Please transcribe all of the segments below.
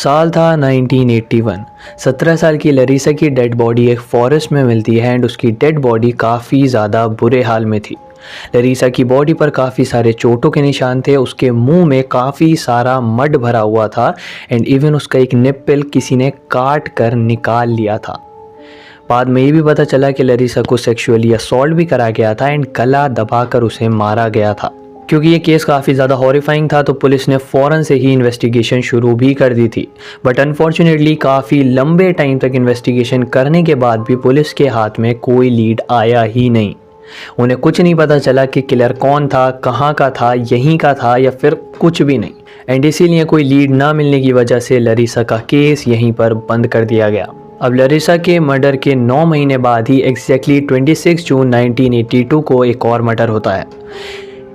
साल था 1981। 17 साल की लरीसा की डेड बॉडी एक फॉरेस्ट में मिलती है एंड उसकी डेड बॉडी काफ़ी ज़्यादा बुरे हाल में थी। लरीसा की बॉडी पर काफ़ी सारे चोटों के निशान थे, उसके मुंह में काफ़ी सारा मड भरा हुआ था एंड इवन उसका एक निप्पल किसी ने काट कर निकाल लिया था। बाद में ये भी पता चला कि लरीसा को सेक्सुअली असॉल्ट भी करा गया था एंड गला दबाकर उसे मारा गया था। क्योंकि ये केस काफ़ी ज़्यादा हॉरिफाइंग था तो पुलिस ने फ़ौरन से ही इन्वेस्टिगेशन शुरू भी कर दी थी। बट अनफॉर्चुनेटली काफ़ी लंबे टाइम तक इन्वेस्टिगेशन करने के बाद भी पुलिस के हाथ में कोई लीड आया ही नहीं। उन्हें कुछ नहीं पता चला कि किलर कौन था, कहाँ का था, यहीं का था या फिर कुछ भी नहीं। एंड इसीलिए कोई लीड ना मिलने की वजह से लरीसा का केस यहीं पर बंद कर दिया गया। अब लरीसा के मर्डर के 9 महीने बाद ही एग्जैक्टली 26 जून 1982 को एक और मर्डर होता है।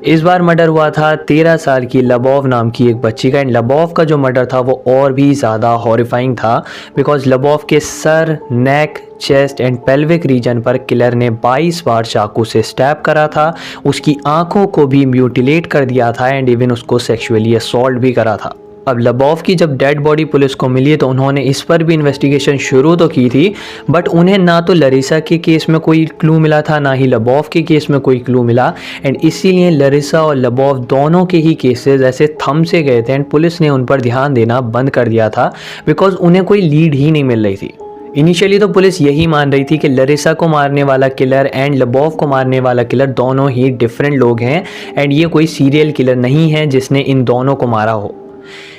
इस बार मर्डर हुआ था 13 साल की लबोव नाम की एक बच्ची का। एंड लबोव का जो मर्डर था वो और भी ज़्यादा हॉरिफाइंग था बिकॉज लबोव के sir, neck, chest and pelvic region पर किलर ने 22 बार चाकू से स्टैब करा था। उसकी आंखों को भी म्यूटिलेट कर दिया था एंड इवन उसको सेक्सुअली असॉल्ट भी करा था। अब लबोव की जब डेड बॉडी पुलिस को मिली तो उन्होंने इस पर भी इन्वेस्टिगेशन शुरू तो की थी, बट उन्हें ना तो लरीसा के केस में कोई क्लू मिला था, ना ही लबोव के केस में कोई क्लू मिला। एंड इसीलिए लरीसा और लबोव दोनों के ही केसेस ऐसे थम से गए थे एंड पुलिस ने उन पर ध्यान देना बंद कर दिया था बिकॉज उन्हें कोई लीड ही नहीं मिल रही थी। इनिशियली तो पुलिस यही मान रही थी कि लरीसा को मारने वाला किलर एंड लबोव को मारने वाला किलर दोनों ही डिफरेंट लोग हैं एंड ये कोई सीरियल किलर नहीं है जिसने इन दोनों को मारा हो।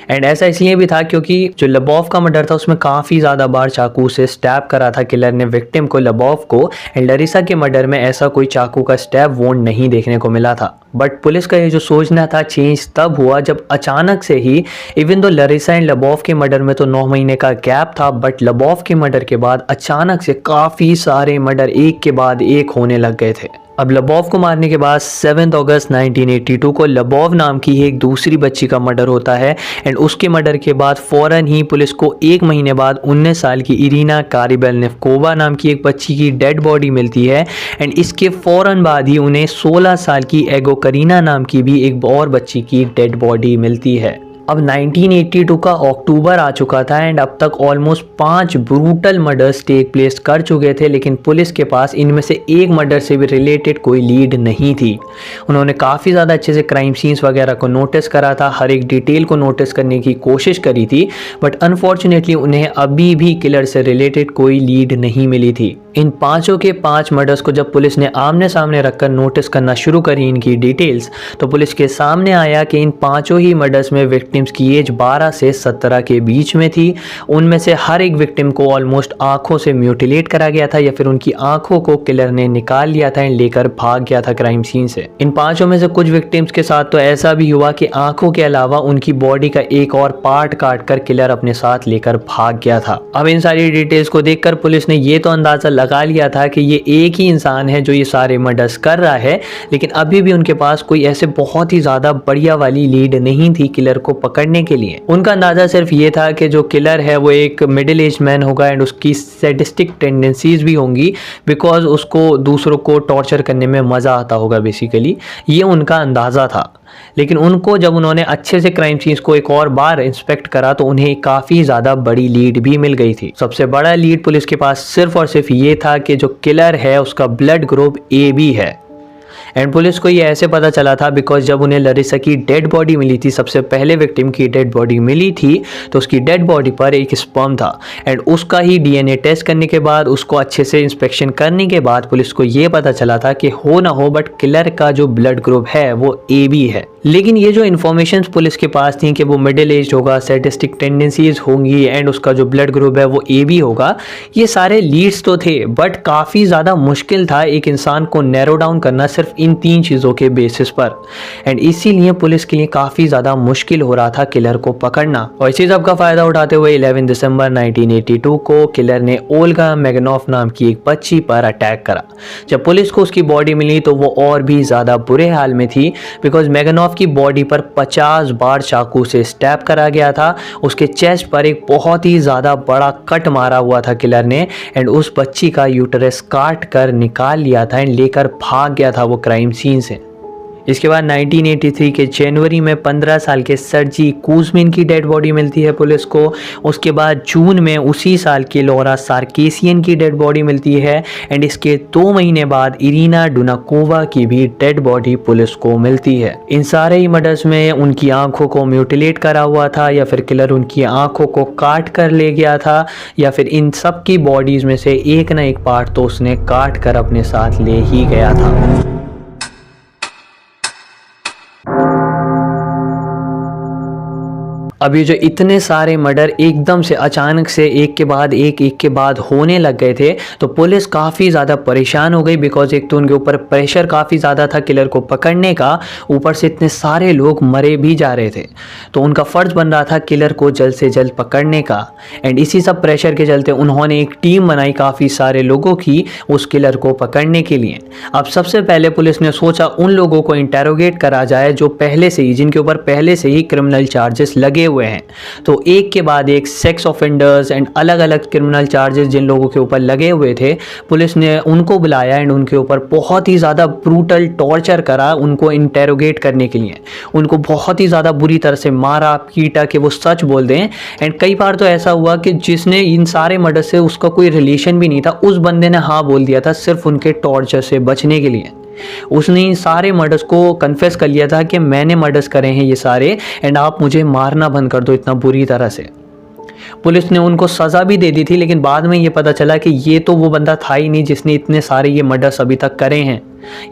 एंड ऐसा इसलिए भी था क्योंकि जो लबोव का मर्डर था उसमें काफ़ी ज़्यादा बार चाकू से स्टैब करा था किलर ने विक्टिम को, लबोव को। एंड लरीसा के मर्डर में ऐसा कोई चाकू का स्टैब वोंड नहीं देखने को मिला था। बट पुलिस का ये जो सोचना था चेंज तब हुआ जब अचानक से ही, इवन दो लरीसा एंड लबोव के मर्डर में तो 9 महीने का गैप था, बट लबोव के मर्डर के बाद अचानक से काफ़ी सारे मर्डर एक के बाद एक होने लग गए थे। अब लबोव को मारने के बाद 7 अगस्त 1982 को लबोव नाम की एक दूसरी बच्ची का मर्डर होता है एंड उसके मर्डर के बाद फ़ौरन ही पुलिस को 1 महीने बाद 19 साल की इरीना कारिबेलनिकोवा नाम की एक बच्ची की डेड बॉडी मिलती है। एंड इसके फ़ौरन बाद ही उन्हें 16 साल की एगो करीना नाम की भी एक और बच्ची की डेड बॉडी मिलती है। अब 1982 का अक्टूबर आ चुका था एंड अब तक almost 5 brutal murders take place कर चुके थे, लेकिन पुलिस के पास इनमें से एक मर्डर से भी रिलेटेड कोई लीड नहीं थी। उन्होंने काफ़ी ज़्यादा अच्छे से क्राइम सीन्स वगैरह को नोटिस करा था, हर एक डिटेल को नोटिस करने की कोशिश करी थी, बट अनफॉर्चुनेटली उन्हें अभी भी किलर से रिलेटेड कोई लीड नहीं मिली थी। इन पाँचों के 5 मर्डर्स को जब पुलिस ने आमने सामने रखकर नोटिस करना शुरू करी इनकी डिटेल्स, तो पुलिस के सामने आया कि इन पाँचों ही मर्डर्स में विक्टिम्स की एज 12 से 17 के बीच में थी। उनमें से हर एक विक्टिम को ऑलमोस्ट आंखों से म्यूटिलेट करा गया था या फिर उनकी आंखों को किलर ने निकाल लिया था एंड लेकर भाग गया था क्राइम सीन से। इन पाँचों में से कुछ विक्टिम्स के साथ तो ऐसा भी हुआ कि आंखों के अलावा उनकी बॉडी का एक और पार्ट काट कर किलर अपने साथ लेकर भाग गया था। अब इन सारी डिटेल्स को देखकर पुलिस ने ये तो अंदाजा लगा लिया था कि ये एक ही इंसान है जो ये सारे मर्डर्स कर रहा है, लेकिन अभी भी उनके पास कोई ऐसे बहुत ही ज्यादा बढ़िया वाली लीड नहीं थी किलर को पकड़ने के लिए। उनका अंदाजा सिर्फ ये था कि जो किलर है वो एक मिडिल एज मैन होगा एंड उसकी सैडिस्टिक टेंडेंसीज भी होंगी बिकॉज उसको दूसरों को टॉर्चर करने में मजा आता होगा, बेसिकली ये उनका अंदाजा था। लेकिन उनको जब उन्होंने अच्छे से क्राइम सीन्स को एक और बार इंस्पेक्ट करा तो उन्हें काफ़ी ज़्यादा बड़ी लीड भी मिल गई थी। सबसे बड़ा लीड पुलिस के पास सिर्फ और सिर्फ ये था कि जो किलर है उसका ब्लड ग्रुप AB है। एंड पुलिस को ये ऐसे पता चला था बिकॉज जब उन्हें लरीसा की डेड बॉडी मिली थी, सबसे पहले विक्टिम की डेड बॉडी मिली थी, तो उसकी डेड बॉडी पर एक स्पर्म था एंड उसका ही DNA टेस्ट करने के बाद, उसको अच्छे से इंस्पेक्शन करने के बाद पुलिस को ये पता चला था कि हो ना हो बट किलर का जो ब्लड ग्रुप है वो AB है। लेकिन ये जो इन्फॉर्मेशन पुलिस के पास थी कि वो मिडिल एज होगा, सैडिस्टिक टेंडेंसीज होंगी एंड उसका जो ब्लड ग्रुप है वो AB होगा, ये सारे लीड्स तो थे बट काफ़ी ज़्यादा मुश्किल था एक इंसान को नैरो डाउन करना सिर्फ इन 3 चीज़ों के बेसिस पर। एंड इसीलिए पुलिस के लिए काफ़ी ज़्यादा मुश्किल हो रहा था किलर को पकड़ना। और इसी सब का फ़ायदा उठाते हुए 11 दिसंबर 1982 को किलर ने ओल्गा मैगनॉफ नाम की एक बच्ची पर अटैक करा। जब पुलिस को उसकी बॉडी मिली तो वो और भी ज़्यादा बुरे हाल में थी बिकॉज मैगनॉफ की बॉडी पर 50 बार चाकू से स्टैब करा गया था। उसके चेस्ट पर एक बहुत ही ज़्यादा बड़ा कट मारा हुआ था किलर ने एंड उस बच्ची का यूटरस काट कर निकाल लिया था एंड लेकर भाग गया था वो क्राइम सीन से। इसके बाद 1983 के जनवरी में 15 साल के सर्जी कूजमिन की डेड बॉडी मिलती है पुलिस को। उसके बाद जून में उसी साल की लॉरा सार्केसियन की डेड बॉडी मिलती है एंड इसके 2 महीने बाद इरिना डुनाकोवा की भी डेड बॉडी पुलिस को मिलती है। इन सारे ही मर्डर्स में उनकी आंखों को म्यूटिलेट करा हुआ था या फिर किलर उनकी आंखों को काट कर ले गया था या फिर इन सब की बॉडीज में से एक ना एक पार्ट तो उसने काट कर अपने साथ ले ही गया था। अब ये जो इतने सारे मर्डर एकदम से अचानक से एक के बाद होने लग गए थे तो पुलिस काफ़ी ज़्यादा परेशान हो गई, बिकॉज एक तो उनके ऊपर प्रेशर काफ़ी ज़्यादा था किलर को पकड़ने का, ऊपर से इतने सारे लोग मरे भी जा रहे थे तो उनका फ़र्ज़ बन रहा था किलर को जल्द से जल्द पकड़ने का। एंड इसी सब प्रेशर के चलते उन्होंने एक टीम बनाई काफ़ी सारे लोगों की उस किलर को पकड़ने के लिए। अब सबसे पहले पुलिस ने सोचा उन लोगों को इंटेरोगेट करा जाए जो पहले से ही जिनके ऊपर पहले से ही क्रिमिनल चार्जेस लगे हुए हैं। तो एक के बाद एक सेक्स ऑफेंडर्स एंड अलग अलग क्रिमिनल चार्जेस जिन लोगों के ऊपर लगे हुए थे पुलिस ने उनको बुलाया एंड उनके ऊपर बहुत ही ज़्यादा ब्रूटल टॉर्चर करा उनको इंटेरोगेट करने के लिए। उनको बहुत ही ज़्यादा बुरी तरह से मारा पीटा कि वो सच बोल दें। एंड कई बार तो ऐसा हुआ कि जिसने इन सारे मर्डर से उसका कोई रिलेशन भी नहीं था उस बंदे ने हाँ बोल दिया था सिर्फ उनके टॉर्चर से बचने के लिए। उसने इन सारे मर्डर्स को कन्फेस कर लिया था कि मैंने मर्डर्स करे हैं ये सारे एंड आप मुझे मारना बंद कर दो इतना बुरी तरह से। पुलिस ने उनको सज़ा भी दे दी थी लेकिन बाद में ये पता चला कि ये तो वो बंदा था ही नहीं जिसने इतने सारे ये मर्डर्स अभी तक करे हैं।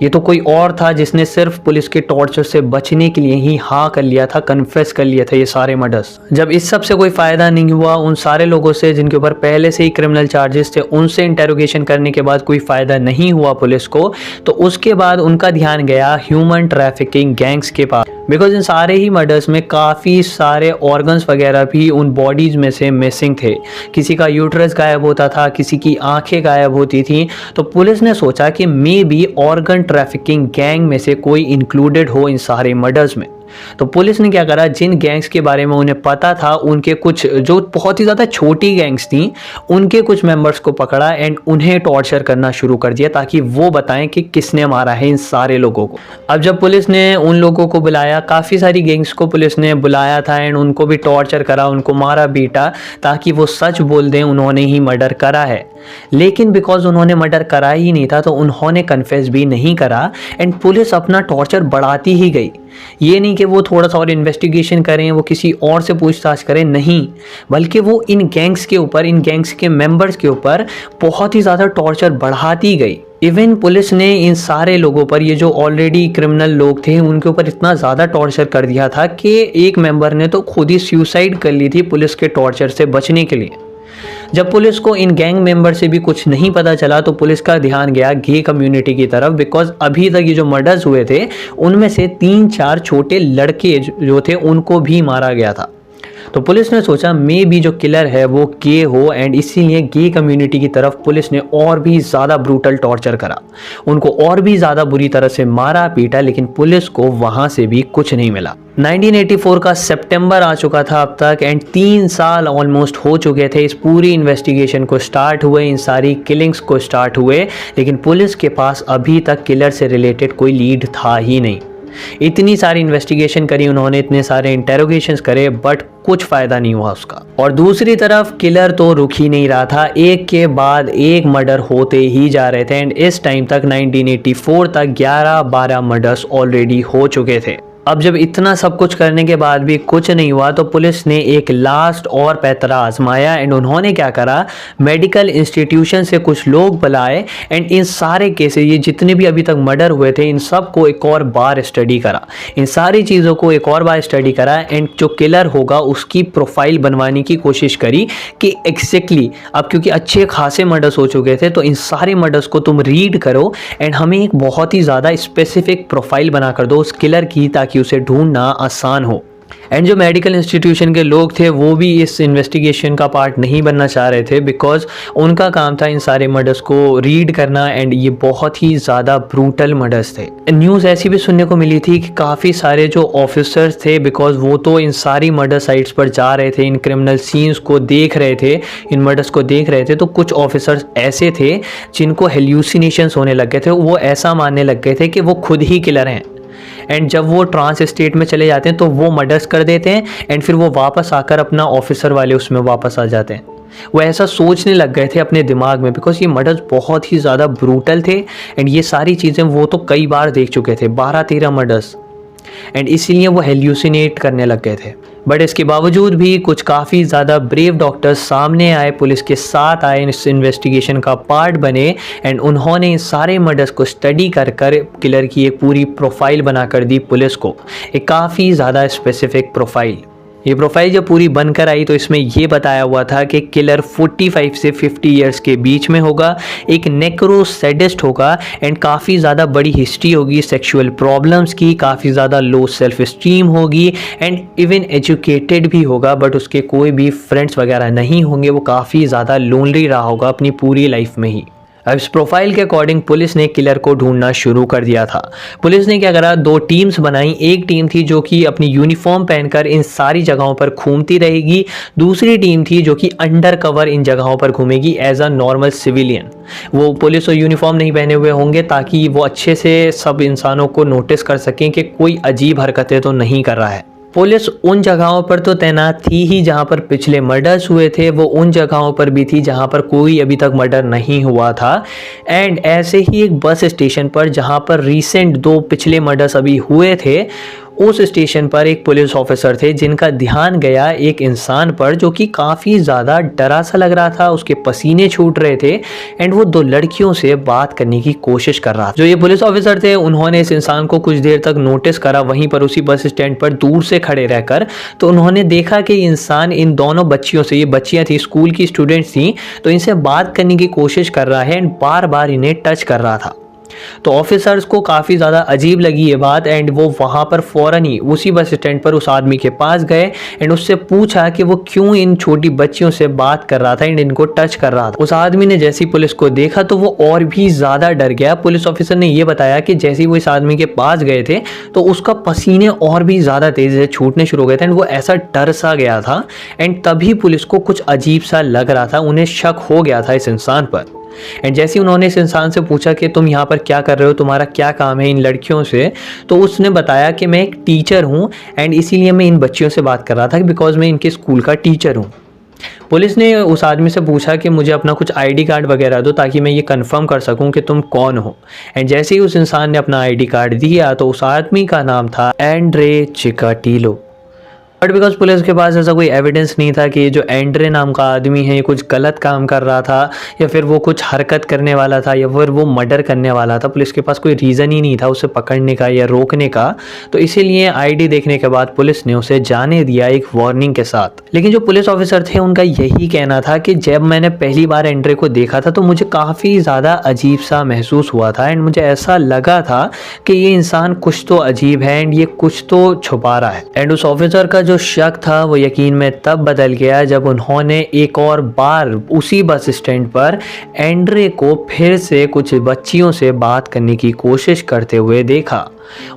ये तो कोई और था जिसने सिर्फ पुलिस के टॉर्चर से बचने के लिए ही हाँ कर लिया था, कन्फेस कर लिया था ये सारे मर्डर्स। जब इस सब से कोई फ़ायदा नहीं हुआ उन सारे लोगों से जिनके ऊपर पहले से ही क्रिमिनल चार्जेस थे उनसे इंटेरोगेशन करने के बाद कोई फ़ायदा नहीं हुआ पुलिस को, तो उसके बाद उनका ध्यान गया ह्यूमन ट्रैफिकिंग गैंग्स के पास। बिकॉज इन सारे ही मर्डर्स में काफ़ी सारे ऑर्गन्स वगैरह भी उन बॉडीज में से मिसिंग थे। किसी का यूट्रस गायब होता था, किसी की आंखें गायब होती थी। तो पुलिस ने सोचा कि may be organ trafficking gang में से कोई इंक्लूडेड हो इन सारे मर्डर्स में। तो पुलिस ने क्या करा, जिन गैंग्स के बारे में उन्हें पता था उनके कुछ जो बहुत ही ज़्यादा छोटी गैंग्स थी उनके कुछ मेंबर्स को पकड़ा एंड उन्हें टॉर्चर करना शुरू कर दिया ताकि वो बताएं कि किसने मारा है इन सारे लोगों को। अब जब पुलिस ने उन लोगों को बुलाया, काफ़ी सारी गैंग्स को पुलिस ने बुलाया था एंड उनको भी टॉर्चर करा, उनको मारा पीटा ताकि वो सच बोल दें उन्होंने ही मर्डर करा है। लेकिन बिकॉज उन्होंने मर्डर करा ही नहीं था तो उन्होंने कन्फेस भी नहीं करा एंड पुलिस अपना टॉर्चर बढ़ाती ही गई। ये नहीं कि वो थोड़ा सा और इन्वेस्टिगेशन करें, वो किसी और से पूछताछ करें, नहीं, बल्कि वो इन गैंग्स के ऊपर, इन गैंग्स के मेंबर्स के ऊपर बहुत ही ज़्यादा टॉर्चर बढ़ाती गई। इवन पुलिस ने इन सारे लोगों पर, ये जो ऑलरेडी क्रिमिनल लोग थे उनके ऊपर इतना ज़्यादा टॉर्चर कर दिया था कि एक मेंबर ने तो खुद ही सुसाइड कर ली थी पुलिस के टॉर्चर से बचने के लिए। जब पुलिस को इन गैंग मेंबर से भी कुछ नहीं पता चला तो पुलिस का ध्यान गया गे कम्युनिटी की तरफ, बिकॉज अभी तक ये जो मर्डर्स हुए थे उनमें से 3-4 छोटे लड़के जो थे उनको भी मारा गया था। तो पुलिस ने सोचा मे बी जो किलर है वो गे हो एंड इसीलिए गे कम्युनिटी की तरफ पुलिस ने और भी ज़्यादा ब्रूटल टॉर्चर करा, उनको और भी ज़्यादा बुरी तरह से मारा पीटा, लेकिन पुलिस को वहाँ से भी कुछ नहीं मिला। 1984 का सितंबर आ चुका था अब तक एंड 3 साल ऑलमोस्ट हो चुके थे इस पूरी इन्वेस्टिगेशन को स्टार्ट हुए, इन सारी किलिंग्स को स्टार्ट हुए, लेकिन पुलिस के पास अभी तक किलर से रिलेटेड कोई लीड था ही नहीं। इतनी सारी इन्वेस्टिगेशन करी उन्होंने, इतने सारे इंटेरोगेशंस करे, बट कुछ फ़ायदा नहीं हुआ उसका। और दूसरी तरफ किलर तो रुक ही नहीं रहा था, एक के बाद एक मर्डर होते ही जा रहे थे एंड इस टाइम तक 1984 तक 11-12 मर्डर्स ऑलरेडी हो चुके थे। अब जब इतना सब कुछ करने के बाद भी कुछ नहीं हुआ तो पुलिस ने एक लास्ट और पैतरा आजमाया एंड उन्होंने क्या करा, मेडिकल इंस्टीट्यूशन से कुछ लोग बुलाए एंड इन सारे केसेस, ये जितने भी अभी तक मर्डर हुए थे, इन सब को एक और बार स्टडी करा, इन सारी चीज़ों को एक और बार स्टडी करा एंड जो किलर होगा उसकी प्रोफाइल बनवाने की कोशिश करी कि एग्जैक्टली, अब क्योंकि अच्छे खासे मर्डर्स हो चुके थे तो इन सारे मर्डर्स को तुम रीड करो एंड हमें एक बहुत ही ज़्यादा स्पेसिफिक प्रोफाइल बना कर दो उस किलर की ताकि उसे ढूंढना आसान हो। एंड जो मेडिकल इंस्टीट्यूशन के लोग थे वो भी इस इन्वेस्टिगेशन का पार्ट नहीं बनना चाह रहे थे, बिकॉज उनका काम था इन सारे मर्डर्स को रीड करना एंड ये बहुत ही ज़्यादा ब्रूटल मर्डर्स थे। न्यूज़ ऐसी भी सुनने को मिली थी कि काफ़ी सारे जो ऑफिसर्स थे, बिकॉज वो तो इन सारी मर्डर साइट्स पर जा रहे थे, इन क्रिमिनल सीन्स को देख रहे थे, इन मर्डर्स को देख रहे थे, तो कुछ ऑफिसर्स ऐसे थे जिनको हेल्यूसिनेशंस होने लग गए थे, वो ऐसा मानने लग गए थे कि वो खुद ही किलर हैं एंड जब वो ट्रांस स्टेट में चले जाते हैं तो वो मर्डर्स कर देते हैं एंड फिर वो वापस आकर अपना ऑफिसर वाले उसमें वापस आ जाते हैं। वो ऐसा सोचने लग गए थे अपने दिमाग में, बिकॉज ये मर्डर्स बहुत ही ज़्यादा ब्रूटल थे एंड ये सारी चीज़ें वो तो कई बार देख चुके थे, 12-13 मर्डर्स, एंड इसीलिए वो हेल्यूसिनेट करने लग गए थे। बट इसके बावजूद भी कुछ काफ़ी ज़्यादा ब्रेव डॉक्टर्स सामने आए, पुलिस के साथ आए, इस इन्वेस्टिगेशन का पार्ट बने एंड उन्होंने इन सारे मर्डर्स को स्टडी कर कर किलर की एक पूरी प्रोफाइल बनाकर दी पुलिस को, एक काफ़ी ज़्यादा स्पेसिफिक प्रोफाइल। ये प्रोफाइल जब पूरी बनकर आई तो इसमें ये बताया हुआ था कि किलर 45 से 50 इयर्स के बीच में होगा, एक नेक्रो सैडिस्ट होगा एंड काफ़ी ज़्यादा बड़ी हिस्ट्री होगी सेक्सुअल प्रॉब्लम्स की, काफ़ी ज़्यादा लो सेल्फ स्टीम होगी एंड इवन एजुकेटेड भी होगा, बट उसके कोई भी फ्रेंड्स वगैरह नहीं होंगे, वो काफ़ी ज़्यादा लोनली रहा होगा अपनी पूरी लाइफ में ही। अब इस प्रोफाइल के अकॉर्डिंग पुलिस ने किलर को ढूंढना शुरू कर दिया था। पुलिस ने क्या करा, 2 टीम्स बनाई। एक टीम थी जो कि अपनी यूनिफॉर्म पहनकर इन सारी जगहों पर घूमती रहेगी, दूसरी टीम थी जो कि अंडर कवर इन जगहों पर घूमेगी एज अ नॉर्मल सिविलियन। वो पुलिस और यूनिफॉर्म नहीं पहने हुए होंगे ताकि वो अच्छे से सब इंसानों को नोटिस कर सकें कि कोई अजीब हरकतें तो नहीं कर रहा है। पुलिस उन जगहों पर तो तैनात थी ही जहां पर पिछले मर्डर्स हुए थे, वो उन जगहों पर भी थी जहां पर कोई अभी तक मर्डर नहीं हुआ था। एंड ऐसे ही एक बस स्टेशन पर जहां पर रिसेंट 2 पिछले मर्डर्स अभी हुए थे, उस स्टेशन पर एक पुलिस ऑफिसर थे जिनका ध्यान गया एक इंसान पर जो कि काफ़ी ज़्यादा डरा सा लग रहा था, उसके पसीने छूट रहे थे एंड वो 2 लड़कियों से बात करने की कोशिश कर रहा था। जो ये पुलिस ऑफिसर थे उन्होंने इस इंसान को कुछ देर तक नोटिस करा वहीं पर उसी बस स्टैंड पर दूर से खड़े रहकर। तो उन्होंने देखा कि इंसान इन दोनों बच्चियों से, ये बच्चियाँ थी, स्कूल की स्टूडेंट्स थी, तो इनसे बात करने की कोशिश कर रहा है एंड बार बार इन्हें टच कर रहा था। तो ऑफिसर्स को काफ़ी ज़्यादा अजीब लगी ये बात एंड वो वहाँ पर फ़ौरन ही उसी बस स्टैंड पर उस आदमी के पास गए एंड उससे पूछा कि वो क्यों इन छोटी बच्चियों से बात कर रहा था एंड इनको टच कर रहा था। उस आदमी ने जैसी पुलिस को देखा तो वो और भी ज़्यादा डर गया। पुलिस ऑफिसर ने ये बताया कि जैसे ही वो इस आदमी के पास गए थे तो उसका पसीने और भी ज़्यादा तेज़ी से छूटने शुरू हो गए थे एंड वो ऐसा डर सा गया था एंड तभी पुलिस को कुछ अजीब सा लग रहा था, उन्हें शक हो गया था इस इंसान पर। एंड जैसे ही उन्होंने इस इंसान से पूछा कि तुम यहाँ पर क्या कर रहे हो, तुम्हारा क्या काम है इन लड़कियों से, तो उसने बताया कि मैं एक टीचर हूँ एंड इसीलिए मैं इन बच्चियों से बात कर रहा था बिकॉज मैं इनके स्कूल का टीचर हूँ। पुलिस ने उस आदमी से पूछा कि मुझे अपना कुछ आईडी कार्ड वगैरह दो ताकि मैं ये कंफर्म कर सकूं कि तुम कौन हो। एंड जैसे ही उस इंसान ने अपना आईडी कार्ड दिया तो उस आदमी का नाम था एंड्रे चिकाटिलो। बट बिकॉज पुलिस के पास ऐसा कोई एविडेंस नहीं था कि ये जो एंड्रे नाम का आदमी है ये कुछ गलत काम कर रहा था या फिर वो कुछ हरकत करने वाला था या फिर वो मर्डर करने वाला था, पुलिस के पास कोई रीज़न ही नहीं था उसे पकड़ने का या रोकने का। तो इसीलिए आईडी देखने के बाद पुलिस ने उसे जाने दिया एक वार्निंग के साथ। लेकिन जो पुलिस ऑफिसर थे उनका यही कहना था कि जब मैंने पहली बार एंड्रे को देखा था तो मुझे काफ़ी ज़्यादा अजीब सा महसूस हुआ था एंड मुझे ऐसा लगा था कि ये इंसान कुछ तो अजीब है एंड ये कुछ तो छुपा रहा है। एंड उस ऑफिसर का जो शक था वो यकीन में तब बदल गया जब उन्होंने एक और बार उसी बस स्टैंड पर एंड्रे को फिर से कुछ बच्चियों से बात करने की कोशिश करते हुए देखा।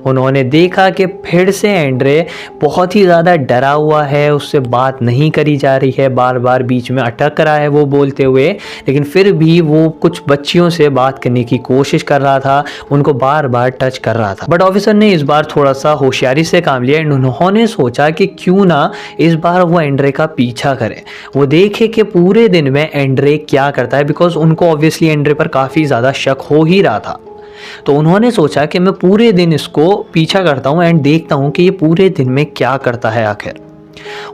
उन्होंने देखा कि फिर से एंड्रे बहुत ही ज़्यादा डरा हुआ है, उससे बात नहीं करी जा रही है, बार बार बीच में अटक रहा है वो बोलते हुए, लेकिन फिर भी वो कुछ बच्चियों से बात करने की कोशिश कर रहा था, उनको बार बार टच कर रहा था। बट ऑफिसर ने इस बार थोड़ा सा होशियारी से काम लिया एंड उन्होंने सोचा कि क्यों ना इस बार वो एंड्रे का पीछा करे, वो देखे कि पूरे दिन में एंड्रे क्या करता है, बिकॉज उनको ऑब्वियसली एंड्रे पर काफ़ी ज़्यादा शक हो ही रहा था। तो उन्होंने सोचा कि मैं पूरे दिन इसको पीछा करता हूँ एंड देखता हूँ कि ये पूरे दिन में क्या करता है आखिर।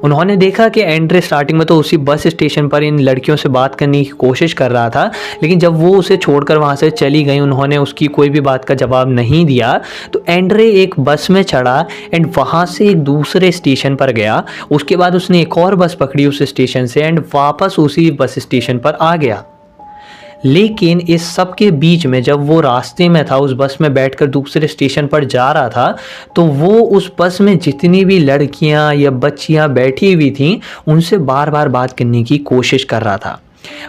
उन्होंने देखा कि एंड्रे स्टार्टिंग में तो उसी बस स्टेशन पर इन लड़कियों से बात करने की कोशिश कर रहा था, लेकिन जब वो उसे छोड़कर वहाँ से चली गई, उन्होंने उसकी कोई भी बात का जवाब नहीं दिया, तो एंड्रे एक बस में चढ़ा एंड वहाँ से एक दूसरे स्टेशन पर गया। उसके बाद उसने एक और बस पकड़ी उस स्टेशन से एंड वापस उसी बस स्टेशन पर आ गया। लेकिन इस सब के बीच में जब वो रास्ते में था, उस बस में बैठकर दूसरे स्टेशन पर जा रहा था, तो वो उस बस में जितनी भी लड़कियां या बच्चियां बैठी हुई थीं उनसे बार बार बात करने की कोशिश कर रहा था।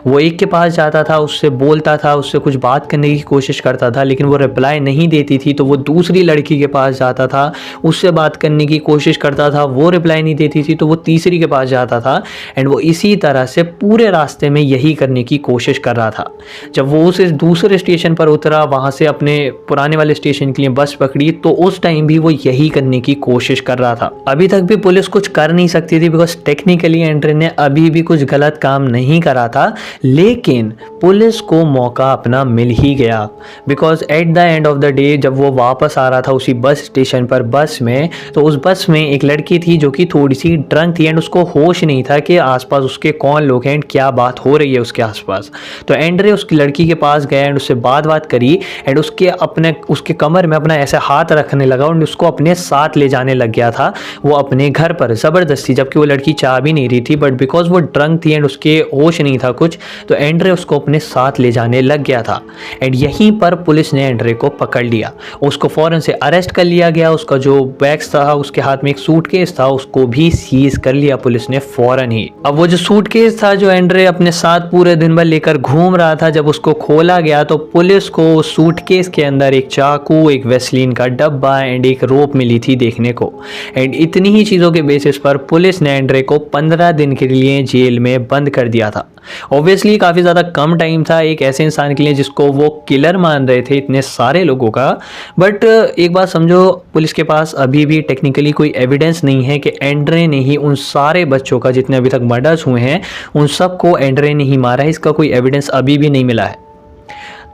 वो एक के पास जाता था, उससे बोलता था, उससे कुछ बात करने की कोशिश करता था, लेकिन वो रिप्लाई नहीं देती थी, तो वो दूसरी लड़की के पास जाता था, उससे बात करने की कोशिश करता था, वो रिप्लाई नहीं देती थी, तो वो तीसरी के पास जाता था। एंड वो इसी तरह से पूरे रास्ते में यही करने की कोशिश कर रहा था। जब वो उस दूसरे स्टेशन पर उतरा, वहाँ से अपने पुराने वाले स्टेशन के लिए बस पकड़ी, तो उस टाइम भी वो यही करने की कोशिश कर रहा था। अभी तक भी पुलिस कुछ कर नहीं सकती थी, बिकॉज टेक्निकली एंड्रे ने अभी भी कुछ गलत काम नहीं करा था, लेकिन पुलिस को मौका अपना मिल ही गया। Because at the end of the day जब वो वापस आ रहा था उसी बस स्टेशन पर बस में, तो उस बस में एक लड़की थी जो कि थोड़ी सी ड्रंक थी एंड उसको होश नहीं था कि आसपास उसके कौन लोग हैं एंड क्या बात हो रही है उसके आसपास। तो एंड्रे उस लड़की के पास गया एंड उससे बात करी एंड उसके कमर में अपना ऐसे हाथ रखने लगा और उसको अपने साथ ले जाने लग गया था वो अपने घर पर ज़बरदस्ती, जबकि वो लड़की चाह भी नहीं रही थी, बट बिकॉज वो ड्रंक थी एंड उसके होश नहीं था कुछ, तो एंड्रे उसको अपने साथ ले जाने लग गया था। एंड यहीं पर पुलिस ने एंड्रे को पकड़ लिया, उसको फ़ौरन से अरेस्ट कर लिया गया। उसका जो बैग्स था, उसके हाथ में एक सूटकेस था, उसको भी सीज कर लिया पुलिस ने फ़ौरन ही। अब वो जो सूटकेस था जो एंड्रे अपने साथ पूरे दिन भर लेकर घूम रहा था, जब उसको खोला गया तो पुलिस को सूटकेस के अंदर एक चाकू, एक वेसलीन का डब्बा एंड एक रोप मिली थी देखने को। एंड इतनी ही चीज़ों के बेसिस पर पुलिस ने एंड्रे को 15 दिन के लिए जेल में बंद कर दिया था। ऑब्वियसली काफ़ी ज़्यादा कम टाइम था एक ऐसे इंसान के लिए जिसको वो किलर मान रहे थे इतने सारे लोगों का। बट एक बात समझो, पुलिस के पास अभी भी टेक्निकली कोई एविडेंस नहीं है कि एंड्रे ने ही उन सारे बच्चों का, जितने अभी तक मर्डर्स हुए हैं, उन सबको एंड्रे ने ही मारा है। इसका कोई एविडेंस अभी भी नहीं मिला है।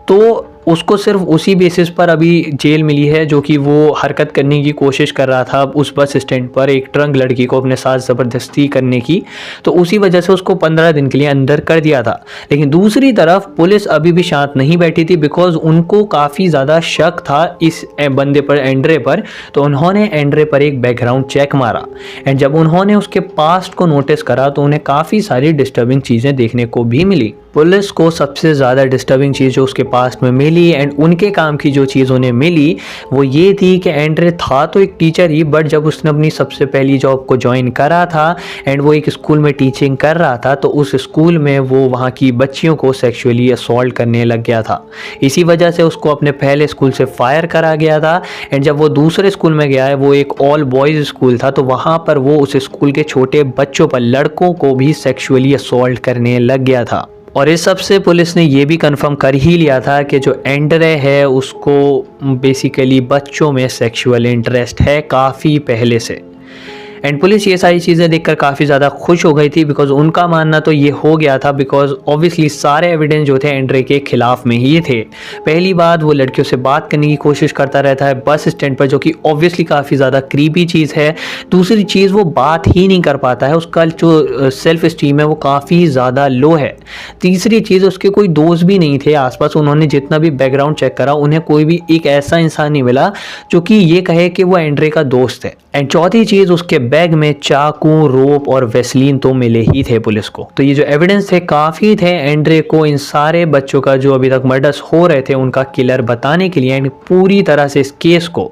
तो उसको सिर्फ उसी बेसिस पर अभी जेल मिली है जो कि वो हरकत करने की कोशिश कर रहा था उस बस स्टैंड पर एक ड्रंक लड़की को अपने साथ ज़बरदस्ती करने की, तो उसी वजह से उसको 15 दिन के लिए अंदर कर दिया था। लेकिन दूसरी तरफ पुलिस अभी भी शांत नहीं बैठी थी, बिकॉज उनको काफ़ी ज़्यादा शक था इस बंदे पर, एंड्रे पर। तो उन्होंने एंड्रे पर एक बैकग्राउंड चेक मारा एंड जब उन्होंने उसके पास्ट को नोटिस करा तो उन्हें काफ़ी सारी डिस्टर्बिंग चीज़ें देखने को भी मिली। पुलिस को सबसे ज़्यादा डिस्टर्बिंग चीज़ जो उसके पास्ट में मिली एंड उनके काम की जो चीज़ उन्हें मिली वो ये थी कि एंड्रे था तो एक टीचर ही, बट जब उसने अपनी सबसे पहली जॉब को ज्वाइन करा था एंड वो एक स्कूल में टीचिंग कर रहा था, तो उस स्कूल में वो वहाँ की बच्चियों को सेक्सुअली असॉल्ट करने लग गया था। इसी वजह से उसको अपने पहले स्कूल से फायर करा गया था। एंड जब वो दूसरे स्कूल में गया है, वो एक ऑल बॉयज़ स्कूल था, तो वहाँ पर वो उस स्कूल के छोटे बच्चों पर, लड़कों को भी सेक्सुअली असॉल्ट करने लग गया था। और इस सब से पुलिस ने ये भी कंफर्म कर ही लिया था कि जो एंड्रे है उसको बेसिकली बच्चों में सेक्सुअल इंटरेस्ट है काफ़ी पहले से। एंड पुलिस ये सारी चीज़ें देखकर काफ़ी ज़्यादा खुश हो गई थी, बिकॉज उनका मानना तो ये हो गया था, बिकॉज ऑब्वियसली सारे एविडेंस जो थे एंड्रे के खिलाफ में ही थे। पहली बात, वो लड़कियों से बात करने की कोशिश करता रहता है बस स्टैंड पर, जो कि ऑब्वियसली काफ़ी ज़्यादा क्रीपी चीज़ है। दूसरी चीज़, वो बात ही नहीं कर पाता है, उसका जो सेल्फ स्टीम है वो काफ़ी ज़्यादा लो है। तीसरी चीज़, उसके कोई दोस्त भी नहीं थे आसपास। उन्होंने जितना भी बैकग्राउंड चेक करा, उन्हें कोई भी एक ऐसा इंसान नहीं मिला जो कि ये कहे कि वो एंड्रे का दोस्त है। एंड चौथी चीज़, उसके बैग में चाकू, रोप और वेसलीन तो मिले ही थे पुलिस को। तो ये जो एविडेंस थे काफ़ी थे एंड्रे को इन सारे बच्चों का जो अभी तक मर्डर्स हो रहे थे उनका किलर बताने के लिए एंड पूरी तरह से इस केस को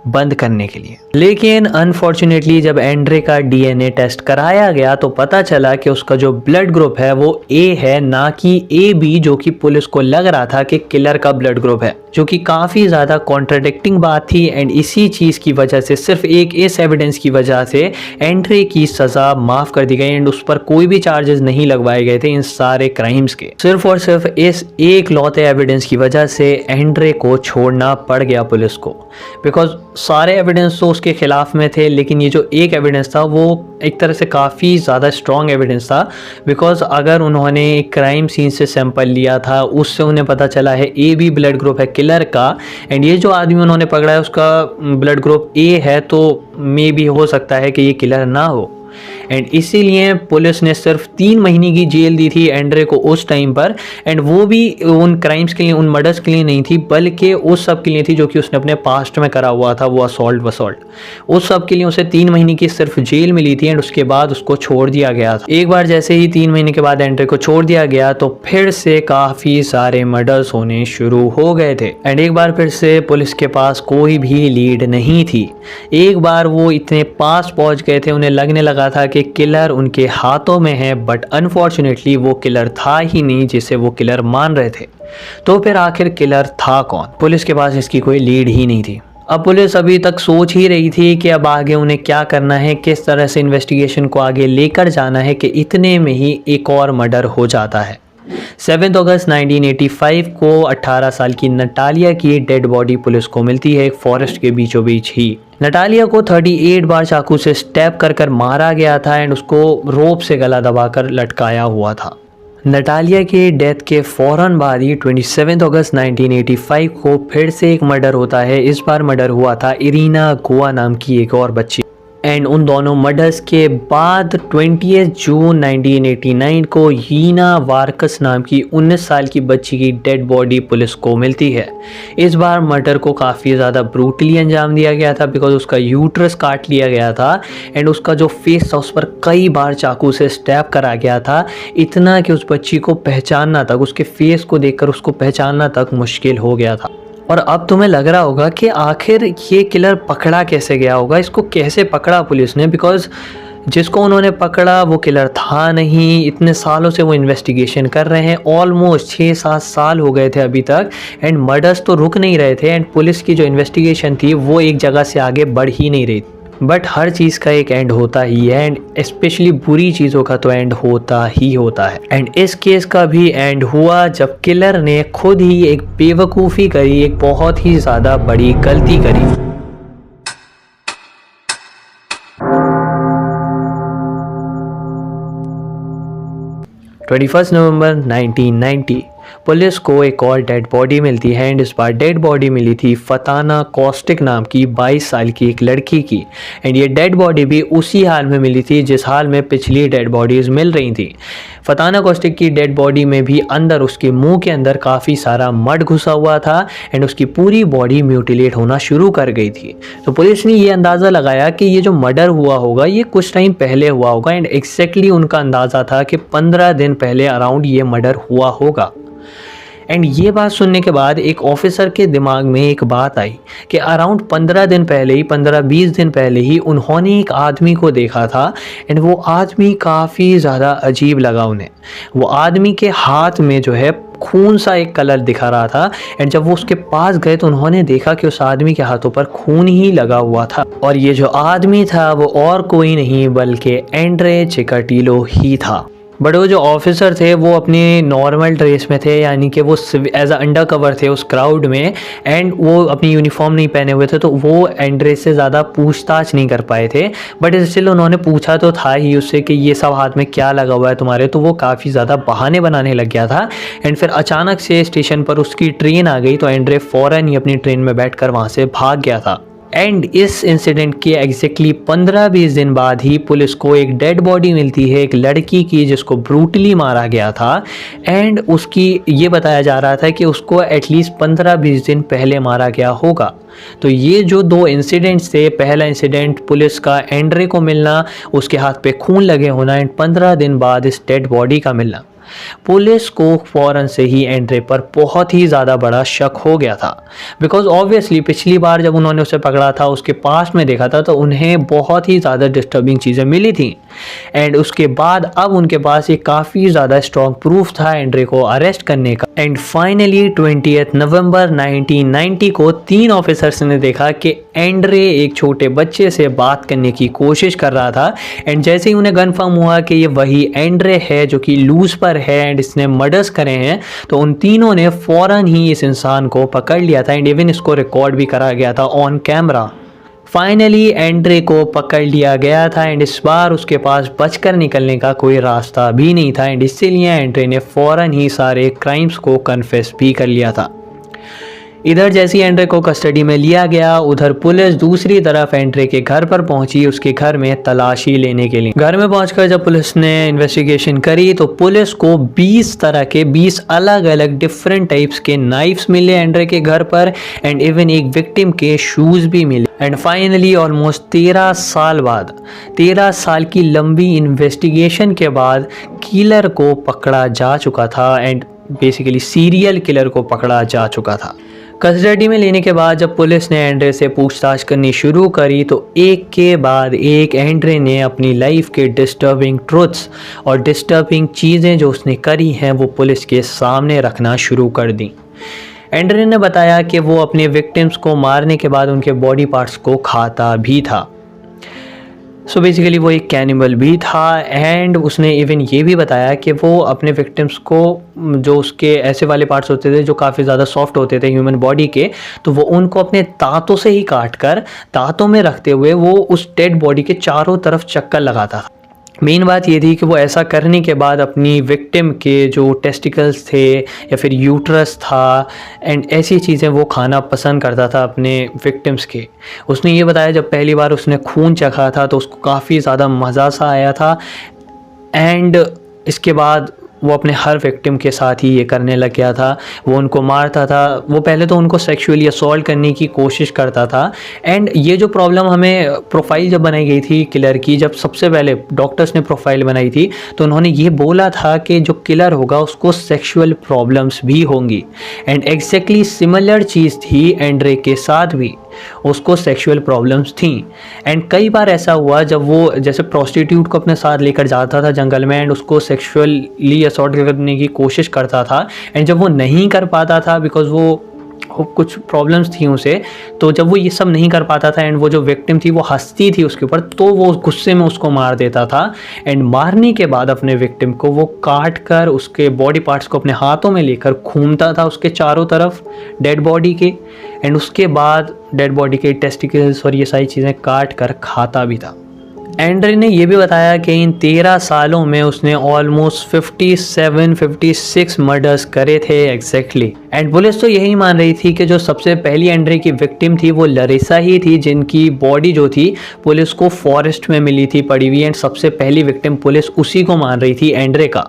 बंद करने के लिए। लेकिन अनफॉर्चुनेटली जब एंड्रे का डीएनए टेस्ट कराया गया तो पता चला कि उसका जो ब्लड ग्रुप है वो ए है, ना कि ए बी, जो कि पुलिस को लग रहा था कि किलर का ब्लड ग्रुप है, जो कि काफ़ी ज़्यादा कॉन्ट्राडिक्टिंग बात थी। एंड इसी चीज़ की वजह से, सिर्फ एक इस एविडेंस की वजह से एंड्रे की सज़ा माफ़ कर दी गई एंड उस पर कोई भी चार्जेस नहीं लगवाए गए थे इन सारे क्राइम्स के। सिर्फ और सिर्फ इस एक लौते एविडेंस की वजह से एंड्रे को छोड़ना पड़ गया पुलिस को, बिकॉज सारे एविडेंस तो उसके खिलाफ में थे, लेकिन ये जो एक एविडेंस था वो एक तरह से काफ़ी ज़्यादा स्ट्रॉन्ग एविडेंस था। बिकॉज अगर उन्होंने क्राइम सीन से सैंपल लिया था, उससे उन्हें पता चला है ए बी ब्लड ग्रुप है किलर का, एंड ये जो आदमी उन्होंने पकड़ा है उसका ब्लड ग्रुप ए है, तो मे भी हो सकता है कि ये किलर ना हो। एंड इसीलिए पुलिस ने सिर्फ 3 महीने की जेल दी थी एंड्रे को उस टाइम पर, एंड वो भी उन क्राइम्स के लिए, उन मर्डर्स के लिए नहीं थी, बल्कि उस सब के लिए थी जो कि उसने अपने पास्ट में करा हुआ था, वो असॉल्ट वसॉल्ट। उस सब के लिए उसे 3 महीने की सिर्फ जेल मिली थी एंड उसके बाद उसको छोड़ दिया गया था। एक बार जैसे ही 3 महीने के बाद एंड्रे को छोड़ दिया गया तो फिर से काफ़ी सारे मर्डर्स होने शुरू हो गए थे एंड एक बार फिर से पुलिस के पास कोई भी लीड नहीं थी। एक बार वो इतने पास पहुंच गए थे, उन्हें लगने लगा लगा था कि किलर उनके हाथों में है, बट अनफॉर्चुनेटली वो किलर था ही नहीं जिसे वो किलर मान रहे थे। तो फिर आखिर किलर था कौन? पुलिस के पास इसकी कोई लीड ही नहीं थी। अब पुलिस अभी तक सोच ही रही थी कि अब आगे उन्हें क्या करना है, किस तरह से इन्वेस्टिगेशन को आगे लेकर जाना है, कि इतने में ही एक और मर्डर हो जाता है। 7 अगस्त 1985 को 18 साल की नटालिया की डेड बॉडी पुलिस को मिलती है, एक फॉरेस्ट के बीचों बीच ही। नटालिया को 38 बार चाकू से स्टैब कर मारा गया था एंड उसको रोप से गला दबाकर लटकाया हुआ था। नटालिया की डेथ के फ़ौरन बाद ही 27 अगस्त 1985 को फिर से एक मर्डर होता है। इस बार मर्डर हुआ था इरीना गोवा नाम की एक और बच्ची, एंड उन दोनों मर्डर्स के बाद 20 जून 1989 को हीना वारकस नाम की 19 साल की बच्ची की डेड बॉडी पुलिस को मिलती है। इस बार मर्डर को काफ़ी ज़्यादा ब्रूटली अंजाम दिया गया था, बिकॉज उसका यूट्रस काट लिया गया था एंड उसका जो फेस था उस पर कई बार चाकू से स्टैब करा गया था, इतना कि उस बच्ची को पहचानना तक, उसके फेस को देखकर उसको पहचानना तक मुश्किल हो गया था। और अब तुम्हें लग रहा होगा कि आखिर ये किलर पकड़ा कैसे गया होगा, इसको कैसे पकड़ा पुलिस ने, बिकॉज जिसको उन्होंने पकड़ा वो किलर था नहीं। इतने सालों से वो इन्वेस्टिगेशन कर रहे हैं, ऑलमोस्ट 6-7 साल हो गए थे अभी तक, एंड मर्डर्स तो रुक नहीं रहे थे एंड पुलिस की जो इन्वेस्टिगेशन थी वो एक जगह से आगे बढ़ ही नहीं रही। बट हर चीज़ का एक एंड होता ही है एंड स्पेशली बुरी चीज़ों का तो एंड होता ही होता है। एंड इस केस का भी एंड हुआ जब किलर ने खुद ही एक बेवकूफ़ी करी, एक बहुत ही ज़्यादा बड़ी गलती करी। 21 नवंबर 1990 पुलिस को एक और डेड बॉडी मिलती है एंड इस बार डेड बॉडी मिली थी फताना कॉस्टिक नाम की 22 साल की एक लड़की की। एंड ये डेड बॉडी भी उसी हाल में मिली थी जिस हाल में पिछली डेड बॉडीज़ मिल रही थी। फताना कॉस्टिक की डेड बॉडी में भी अंदर उसके मुंह के अंदर काफ़ी सारा मड घुसा हुआ था एंड उसकी पूरी बॉडी म्यूटिलेट होना शुरू कर गई थी। तो पुलिस ने ये अंदाज़ा लगाया कि ये जो मर्डर हुआ होगा ये कुछ टाइम पहले हुआ होगा एंड एग्जैक्टली उनका अंदाज़ा था कि 15 दिन पहले अराउंड ये मर्डर हुआ होगा। एंड ये बात सुनने के बाद एक ऑफिसर के दिमाग में एक बात आई कि अराउंड 15 दिन पहले ही, 15-20 दिन पहले ही उन्होंने एक आदमी को देखा था एंड वो आदमी काफ़ी ज़्यादा अजीब लगा उन्हें। वो आदमी के हाथ में जो है खून सा एक कलर दिखा रहा था एंड जब वो उसके पास गए तो उन्होंने देखा कि उस आदमी के हाथों पर खून ही लगा हुआ था और ये जो आदमी था वो और कोई नहीं बल्कि एंड्रे चिकाटिलो ही था। बट वो जो ऑफिसर थे वो अपने नॉर्मल ड्रेस में थे, यानी कि वो एज अ अंडर कवर थे उस क्राउड में एंड वो अपनी यूनिफॉर्म नहीं पहने हुए थे, तो वो एंड्रे से ज़्यादा पूछताछ नहीं कर पाए थे। बट स्टिल उन्होंने पूछा तो था ही उससे कि ये सब हाथ में क्या लगा हुआ है तुम्हारे, तो वो काफ़ी ज़्यादा बहाने बनाने लग गया था। एंड फिर अचानक से स्टेशन पर उसकी ट्रेन आ गई तो एंड्रे फ़ौरन ही अपनी ट्रेन में बैठ कर वहाँ से भाग गया था। एंड इस इंसिडेंट के एग्जैक्टली 15-20 दिन बाद ही पुलिस को एक डेड बॉडी मिलती है एक लड़की की जिसको ब्रूटली मारा गया था एंड उसकी ये बताया जा रहा था कि उसको एटलीस्ट 15-20 दिन पहले मारा गया होगा। तो ये जो दो इंसिडेंट्स थे, पहला इंसिडेंट पुलिस का एंड्रे को मिलना, उसके हाथ पे खून लगे होना एंड 15 दिन बाद इस डेड बॉडी का मिलना, पुलिस को फ़ौरन से ही एंड्रे पर बहुत ही ज़्यादा बड़ा शक हो गया था। बिकॉज ऑब्वियसली पिछली बार जब उन्होंने उसे पकड़ा था, उसके पास में देखा था, तो उन्हें बहुत ही ज़्यादा डिस्टर्बिंग चीज़ें मिली थी एंड उसके बाद अब उनके पास एक काफ़ी ज़्यादा स्ट्रॉन्ग प्रूफ था एंड्रे को अरेस्ट करने का। एंड फाइनली 20 नवंबर 1990 को 3 ऑफिसर्स ने देखा कि एंड्रे एक छोटे बच्चे से बात करने की कोशिश कर रहा था एंड जैसे ही उन्हें कन्फर्म हुआ कि ये वही एंड्रे है जो कि लूज पर है एंड इसने मर्डर्स करे हैं, तो उन तीनों ने फ़ौरन ही इस इंसान को पकड़ लिया था एंड इवन इसको रिकॉर्ड भी करा गया था ऑन कैमरा। फाइनली एंड्रे को पकड़ लिया गया था एंड इस बार उसके पास बचकर निकलने का कोई रास्ता भी नहीं था एंड इसीलिए एंड्रे ने फ़ौरन ही सारे क्राइम्स को कन्फेस भी कर लिया था। इधर जैसे एंड्रे को कस्टडी में लिया गया, उधर पुलिस दूसरी तरफ एंड्रे के घर पर पहुंची उसके घर में तलाशी लेने के लिए। घर में पहुंचकर जब पुलिस ने इन्वेस्टिगेशन करी तो पुलिस को 20 तरह के 20 अलग अलग डिफरेंट टाइप्स के नाइफ्स मिले एंड्रे के घर पर एंड इवन एक विक्टिम के शूज़ भी मिले। एंड फाइनली ऑलमोस्ट 13 साल बाद, 13 साल की लंबी इन्वेस्टिगेशन के बाद किलर को पकड़ा जा चुका था एंड बेसिकली सीरियल किलर को पकड़ा जा चुका था। कस्टडी में लेने के बाद जब पुलिस ने एंड्रे से पूछताछ करनी शुरू करी तो एक के बाद एक एंड्रे ने अपनी लाइफ के डिस्टर्बिंग ट्रुथ्स और डिस्टर्बिंग चीज़ें जो उसने करी हैं वो पुलिस के सामने रखना शुरू कर दी। एंड्रे ने बताया कि वो अपने विक्टिम्स को मारने के बाद उनके बॉडी पार्ट्स को खाता भी था। सो बेसिकली वो एक कैनिबल भी था एंड उसने इवन ये भी बताया कि वो अपने विक्टिम्स को जो उसके ऐसे वाले पार्ट्स होते थे जो काफ़ी ज़्यादा सॉफ्ट होते थे ह्यूमन बॉडी के, तो वो उनको अपने दांतों से ही काट कर दांतों में रखते हुए वो उस डेड बॉडी के चारों तरफ चक्कर लगाता था। मेन बात ये थी कि वो ऐसा करने के बाद अपनी विक्टिम के जो टेस्टिकल्स थे या फिर यूट्रस था एंड ऐसी चीज़ें वो खाना पसंद करता था अपने विक्टिम्स के। उसने ये बताया जब पहली बार उसने खून चखा था तो उसको काफ़ी ज़्यादा मज़ा सा आया था एंड इसके बाद वो अपने हर विक्टिम के साथ ही ये करने लग गया था। वो उनको मारता था, वो पहले तो उनको सेक्सुअली असॉल्ट करने की कोशिश करता था एंड ये जो प्रॉब्लम हमें प्रोफाइल जब बनाई गई थी किलर की, जब सबसे पहले डॉक्टर्स ने प्रोफाइल बनाई थी तो उन्होंने ये बोला था कि जो किलर होगा उसको सेक्सुअल प्रॉब्लम्स भी होंगी एंड एग्जैक्टली सिमिलर चीज़ थी एंड्रे के साथ भी, उसको सेक्सुअल प्रॉब्लम्स थी। एंड कई बार ऐसा हुआ जब वो जैसे प्रोस्टिट्यूट को अपने साथ लेकर जाता था जंगल में एंड उसको सेक्सुअली असॉल्ट करने की कोशिश करता था एंड जब वो नहीं कर पाता था बिकॉज वो कुछ प्रॉब्लम्स थी उसे, तो जब वो ये सब नहीं कर पाता था एंड वो जो विक्टिम थी वो हंसती थी उसके ऊपर तो वो गुस्से में उसको मार देता था एंड मारने के बाद अपने विक्टिम को वो काट कर उसके बॉडी पार्ट्स को अपने हाथों में लेकर घूमता था उसके चारों तरफ डेड बॉडी के एंड उसके बाद डेड बॉडी के टेस्टिकल्स और ये सारी चीज़ें काट कर खाता भी था। एंड्रे ने यह भी बताया कि इन 13 सालों में उसने ऑलमोस्ट 56 मर्डर्स करे थे एग्जैक्टली एंड पुलिस तो यही मान रही थी कि जो सबसे पहली एंड्रे की विक्टिम थी वो लरिसा ही थी जिनकी बॉडी जो थी पुलिस को फॉरेस्ट में मिली थी पड़ी हुई एंड सबसे पहली विक्टिम पुलिस उसी को मान रही थी एंड्रे का।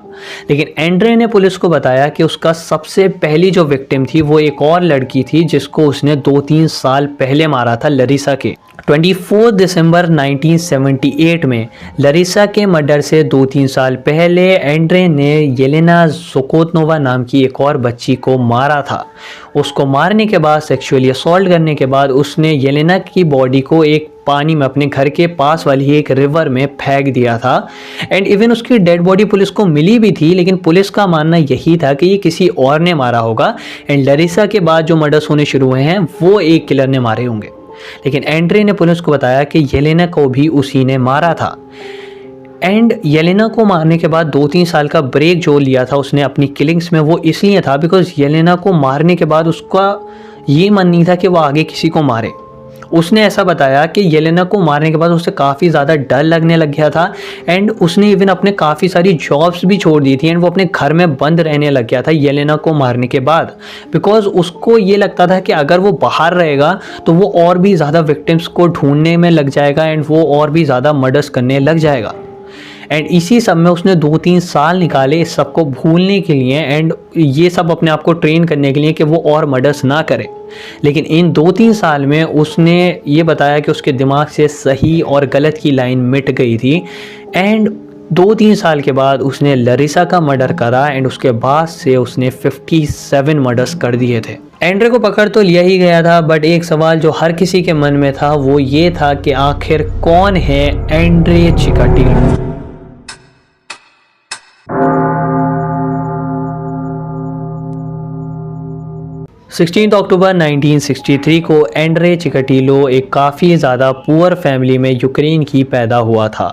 लेकिन एंड्रे ने पुलिस को बताया कि उसका सबसे पहली जो विक्टिम थी वो एक और लड़की थी जिसको उसने 2-3 साल पहले मारा था लरिसा के। 24 दिसंबर 1978 में लरिसा के मर्डर से 2-3 साल पहले एंड्रे ने येलेना ज़ोकोतनोवा नाम की एक और बच्ची को मारा था। उसको मारने के बाद सेक्सुअली असॉल्ट करने के बाद उसने येलेना की बॉडी को एक पानी में अपने घर के पास वाली एक रिवर में फेंक दिया था एंड इवन उसकी डेड बॉडी पुलिस को मिली भी थी, लेकिन पुलिस का मानना यही था कि ये किसी और ने मारा होगा एंड लरिसा के बाद जो मर्डर्स होने शुरू हुए हैं वो एक किलर ने मारे होंगे। लेकिन एंड्रे ने पुलिस को बताया कि येलेना को भी उसी ने मारा था एंड येलेना को मारने के बाद 2-3 साल का ब्रेक जो लिया था उसने अपनी किलिंग्स में वो इसलिए था बिकॉज येलेना को मारने के बाद उसका ये मन नहीं था कि वो आगे किसी को मारे। उसने ऐसा बताया कि येलेना को मारने के बाद उसे काफ़ी ज़्यादा डर लगने लग गया था एंड उसने इवन अपने काफ़ी सारी जॉब्स भी छोड़ दी थी एंड वो अपने घर में बंद रहने लग गया था येलेना को मारने के बाद बिकॉज उसको ये लगता था कि अगर वो बाहर रहेगा तो वो और भी ज़्यादा विक्टिम्स को ढूंढने में लग जाएगा एंड वो और भी ज़्यादा मर्डर्स करने लग जाएगा। एंड इसी सब में उसने 2-3 साल निकाले इस सब को भूलने के लिए एंड ये सब अपने आप को ट्रेन करने के लिए कि वो और मर्डर्स ना करे। लेकिन इन 2-3 साल में उसने ये बताया कि उसके दिमाग से सही और गलत की लाइन मिट गई थी एंड 2-3 साल के बाद उसने लरिसा का मर्डर करा एंड उसके बाद से उसने 57 मर्डर्स कर दिए थे। एंड्रे को पकड़ तो लिया ही गया था बट एक सवाल जो हर किसी के मन में था वो ये था कि आखिर कौन है एंड्रे चिकाटिलो। 16 अक्टूबर 1963 को एंड्रे चिकाटिलो एक काफ़ी ज़्यादा पुअर फैमिली में यूक्रेन की पैदा हुआ था।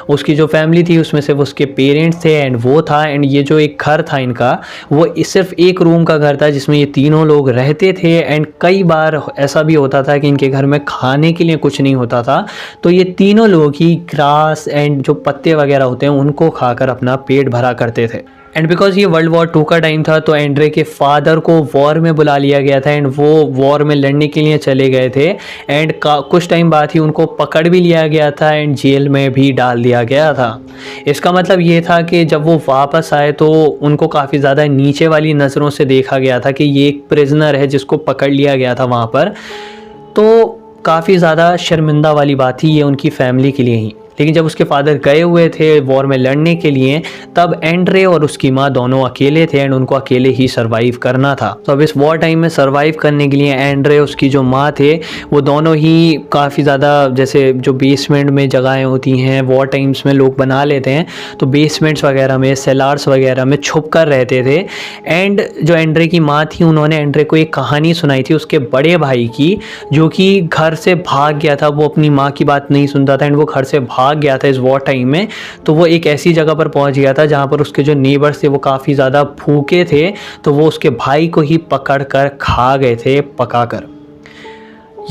उसकी जो फैमिली थी उसमें सिर्फ उसके पेरेंट्स थे एंड वो था एंड ये जो एक घर था इनका वो सिर्फ एक रूम का घर था जिसमें ये तीनों लोग रहते थे एंड कई बार ऐसा भी होता था कि इनके घर में खाने के लिए कुछ नहीं होता था तो ये तीनों लोग ही ग्रास एंड जो पत्ते वगैरह होते हैं उनको खाकर अपना पेट भरा करते थे। एंड बिकॉज ये वर्ल्ड वॉर 2 का टाइम था तो एंड्रे के फादर को वॉर में बुला लिया गया था एंड वो वॉर में लड़ने के लिए चले गए थे एंड कुछ टाइम बाद ही उनको पकड़ भी लिया गया था एंड जेल में भी डाल दिया गया था। इसका मतलब ये था कि जब वो वापस आए तो उनको काफ़ी ज़्यादा नीचे वाली नज़रों से देखा गया था कि ये एक प्रिजनर है जिसको पकड़ लिया गया था वहाँ पर, तो काफ़ी ज़्यादा शर्मिंदा वाली बात थी ये उनकी फैमिली के लिए ही। लेकिन जब उसके फादर गए हुए थे वॉर में लड़ने के लिए, तब एंड्रे और उसकी माँ दोनों अकेले थे एंड उनको अकेले ही सर्वाइव करना था। तो अब इस वॉर टाइम में सर्वाइव करने के लिए एंड्रे, उसकी जो माँ थे, वो दोनों ही काफ़ी ज़्यादा, जैसे जो बेसमेंट में जगहें होती हैं वॉर टाइम्स में लोग बना लेते हैं, तो बेसमेंट्स वगैरह में, सेलार्स वगैरह में छुप कर रहते थे। एंड जो एंड्रे की माँ थी, उन्होंने एंड्रे को एक कहानी सुनाई थी उसके बड़े भाई की, जो कि घर से भाग गया था। वो अपनी माँ की बात नहीं सुनता था एंड वो घर से भाग गया था इस वॉर टाइम में। तो वो एक ऐसी जगह पर पहुंच गया था जहां पर उसके जो नेबर्स थे वो काफ़ी ज़्यादा भूखे थे, तो वो उसके भाई को ही पकड़ कर खा गए थे, पकाकर।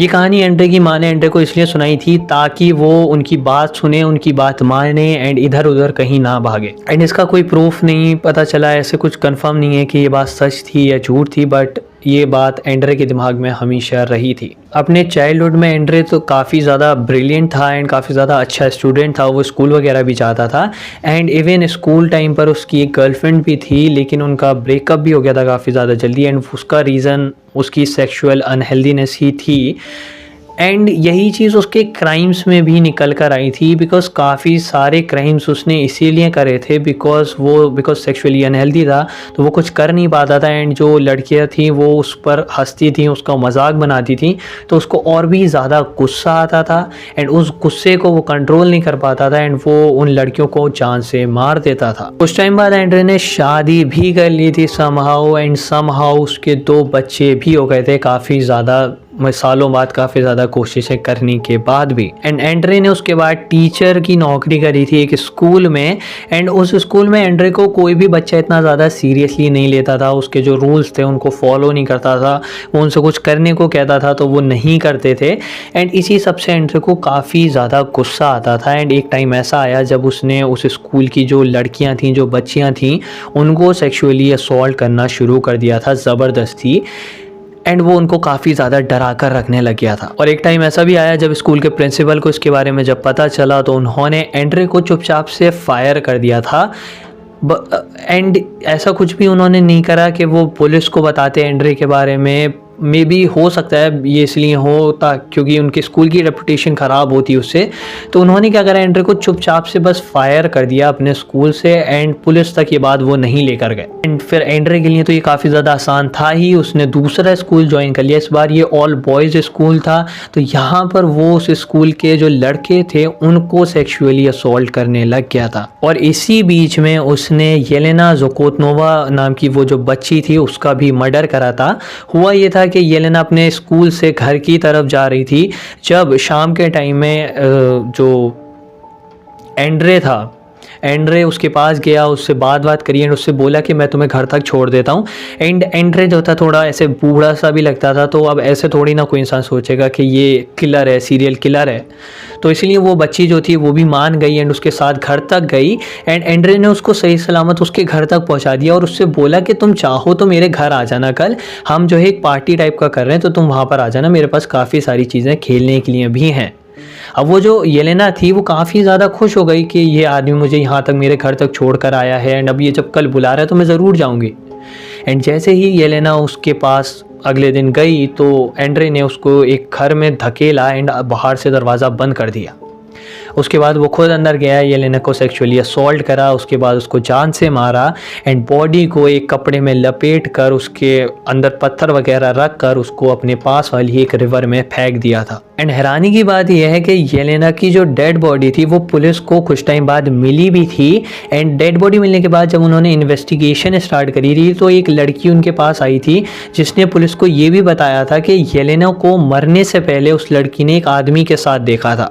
ये कहानी एंड्रे की माँ ने एंड्रे को इसलिए सुनाई थी ताकि वो उनकी बात सुने, उनकी बात माने एंड इधर उधर कहीं ना भागे। एंड इसका कोई प्रूफ नहीं पता चला, ऐसे कुछ कंफर्म नहीं है कि ये बात सच थी या झूठ थी, बट ये बात एंड्रे के दिमाग में हमेशा रही थी। अपने चाइल्डहुड में एंड्रे तो काफ़ी ज़्यादा ब्रिलियंट था एंड काफ़ी ज़्यादा अच्छा स्टूडेंट था। वो स्कूल वगैरह भी जाता था एंड इवन स्कूल टाइम पर उसकी एक गर्लफ्रेंड भी थी, लेकिन उनका ब्रेकअप भी हो गया था काफ़ी ज़्यादा जल्दी एंड उसका रीज़न उसकी सेक्सुअल अनहेल्दीनेस ही थी। एंड यही चीज़ उसके क्राइम्स में भी निकल कर आई थी, बिकॉज काफ़ी सारे क्राइम्स उसने इसीलिए करे थे बिकॉज सेक्सुअली अनहेल्दी था, तो वो कुछ कर नहीं पाता था एंड जो लड़कियां थी वो उस पर हंसती थी, उसका मजाक बनाती थी, तो उसको और भी ज़्यादा गुस्सा आता था एंड उस गुस्से को वो कंट्रोल नहीं कर पाता था एंड वो उन लड़कियों को जान से मार देता था। कुछ टाइम बाद एंड्रे ने शादी भी कर ली थी समहाउ, एंड समहाउ उसके 2 बच्चे भी हो गए थे काफ़ी ज़्यादा सालों बाद, काफ़ी ज़्यादा कोशिशें करने के बाद भी। एंड एंड्रे ने उसके बाद टीचर की नौकरी करी थी एक स्कूल में, एंड उस स्कूल में एंड्रे को कोई भी बच्चा इतना ज़्यादा सीरियसली नहीं लेता था। उसके जो रूल्स थे उनको फॉलो नहीं करता था, वो उनसे कुछ करने को कहता था तो वो नहीं करते थे एंड इसी सब से एंड्रे को काफ़ी ज़्यादा गुस्सा आता था। एंड एक टाइम ऐसा आया जब उसने उस स्कूल की जो लड़कियाँ थीं, जो बच्चियाँ थीं, उनको सेक्सुअली असॉल्ट करना शुरू कर दिया था ज़बरदस्ती, एंड वो उनको काफ़ी ज़्यादा डरा कर रखने लग गया था। और एक टाइम ऐसा भी आया जब स्कूल के प्रिंसिपल को इसके बारे में जब पता चला तो उन्होंने एंड्रे को चुपचाप से फायर कर दिया था। एंड ऐसा कुछ भी उन्होंने नहीं करा कि वो पुलिस को बताते एंड्रे के बारे में। मे बी हो सकता है ये इसलिए होता क्योंकि उनके स्कूल की रेपुटेशन ख़राब होती उससे, तो उन्होंने क्या करा, एंड्रे को चुपचाप से बस फायर कर दिया अपने स्कूल से एंड पुलिस तक ये बात वो नहीं लेकर गए। एंड फिर एंड्रे के लिए तो ये काफ़ी ज़्यादा आसान था ही, उसने दूसरा स्कूल ज्वाइन कर लिया। इस बार ये ऑल बॉयज़ स्कूल था, तो यहाँ पर वो उस स्कूल के जो लड़के थे उनको सेक्सुअली असॉल्ट करने लग गया था। और इसी बीच में उसने येलेना ज़ोकोतनोवा नाम की वो जो बच्ची थी उसका भी मर्डर करा था। हुआ ये था कि येलेना अपने स्कूल से घर की तरफ जा रही थी जब शाम के टाइम में जो एंड्रे था, एंड्रे उसके पास गया, उससे बात करी एंड उससे बोला कि मैं तुम्हें घर तक छोड़ देता हूँ। एंड एंड्रे जो था थोड़ा ऐसे बूढ़ा सा भी लगता था, तो अब ऐसे थोड़ी ना कोई इंसान सोचेगा कि ये किलर है, सीरियल किलर है, तो इसलिए वो बच्ची जो थी वो भी मान गई एंड उसके साथ घर तक गई एंड एंड्रे ने उसको सही सलामत उसके घर तक पहुँचा दिया और उससे बोला कि तुम चाहो तो मेरे घर आ जाना, कल हम जो है एक पार्टी टाइप का कर रहे हैं, तो तुम वहाँ पर आ जाना, मेरे पास काफ़ी सारी चीज़ें खेलने के लिए भी हैं। अब वो जो येलेना थी वो काफ़ी ज़्यादा खुश हो गई कि ये आदमी मुझे यहाँ तक, मेरे घर तक छोड़ कर आया है एंड अब ये जब कल बुला रहा है तो मैं ज़रूर जाऊँगी। एंड जैसे ही येलेना उसके पास अगले दिन गई तो एंड्रे ने उसको एक घर में धकेला एंड बाहर से दरवाज़ा बंद कर दिया। उसके बाद वो खुद अंदर गया, येलेना को सेक्सुअली असॉल्ट करा, उसके बाद उसको जान से मारा एंड बॉडी को एक कपड़े में लपेट कर उसके अंदर पत्थर वगैरह रख कर उसको अपने पास वाली एक रिवर में फेंक दिया था। एंड हैरानी की बात यह है कि येलेना की जो डेड बॉडी थी वो पुलिस को कुछ टाइम बाद मिली भी थी एंड डेड बॉडी मिलने के बाद जब उन्होंने इन्वेस्टिगेशन स्टार्ट करी थी तो एक लड़की उनके पास आई थी जिसने पुलिस को ये भी बताया था कि येलेना को मरने से पहले उस लड़की ने एक आदमी के साथ देखा था।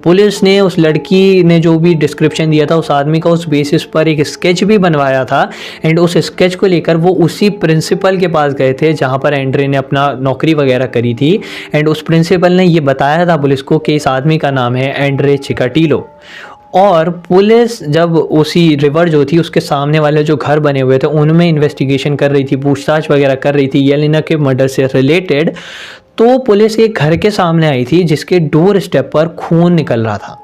पुलिस ने उस लड़की ने जो भी डिस्क्रिप्शन दिया था उस आदमी का, उस बेसिस पर एक स्केच भी बनवाया था एंड उस स्केच को लेकर वो उसी प्रिंसिपल के पास गए थे जहाँ पर एंड्रे ने अपना नौकरी वगैरह करी थी एंड उस प्रिंसिपल ने ये बताया था पुलिस को कि इस आदमी का नाम है एंड्रे चिकाटिलो। और पुलिस जब उसी रिवर जो थी उसके सामने वाले जो घर बने हुए थे उनमें इन्वेस्टिगेशन कर रही थी, पूछताछ वगैरह कर रही थी येलेना के मर्डर से रिलेटेड, तो पुलिस एक घर के सामने आई थी जिसके डोर स्टेप पर खून निकल रहा था,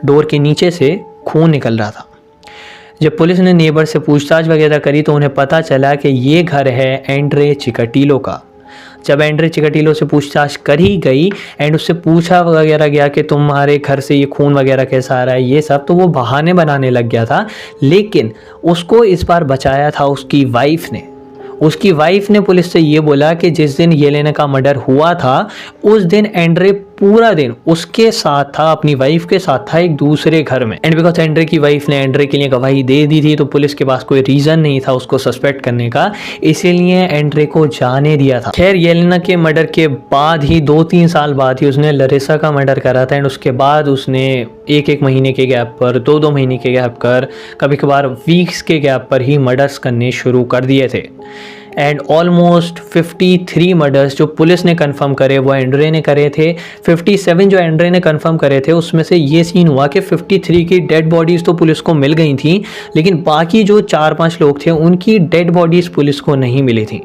डोर के नीचे से खून निकल रहा था। जब पुलिस ने नेबर से पूछताछ वगैरह करी तो उन्हें पता चला कि ये घर है एंड्रे चिकाटिलो का, जब एंड्रे चिकाटिलो से पूछताछ करी गई एंड उससे पूछा वगैरह गया कि तुम्हारे घर से ये खून वगैरह कैसा आ रहा है ये सब, तो वो बहाने बनाने लग गया था। लेकिन उसको इस बार बचाया था उसकी वाइफ ने। उसकी वाइफ ने पुलिस से ये बोला कि जिस दिन येलेना का मर्डर हुआ था उस दिन एंड्रे पूरा दिन उसके साथ था, अपनी वाइफ के साथ था एक दूसरे घर में। एंड बिकॉज एंड्रे की वाइफ ने एंड्रे के लिए गवाही दे दी थी तो पुलिस के पास कोई रीज़न नहीं था उसको सस्पेक्ट करने का, इसीलिए एंड्रे को जाने दिया था। खैर येलेना के मर्डर के बाद ही 2-3 साल बाद ही उसने लरिसा का मर्डर करा था एंड उसके बाद उसने एक महीने के गैप पर, 2-2 महीने के गैप कर, कभी कभार वीक्स के गैप पर ही मर्डर्स करने शुरू कर दिए थे। एंड ऑलमोस्ट 53 मर्डर्स जो पुलिस ने कंफर्म करे वो एंड्रे ने करे थे। 57 जो एंड्रे ने कंफर्म करे थे उसमें से ये सीन हुआ कि 53 की डेड बॉडीज़ तो पुलिस को मिल गई थी, लेकिन बाकी जो 4-5 लोग थे उनकी डेड बॉडीज़ पुलिस को नहीं मिली थी।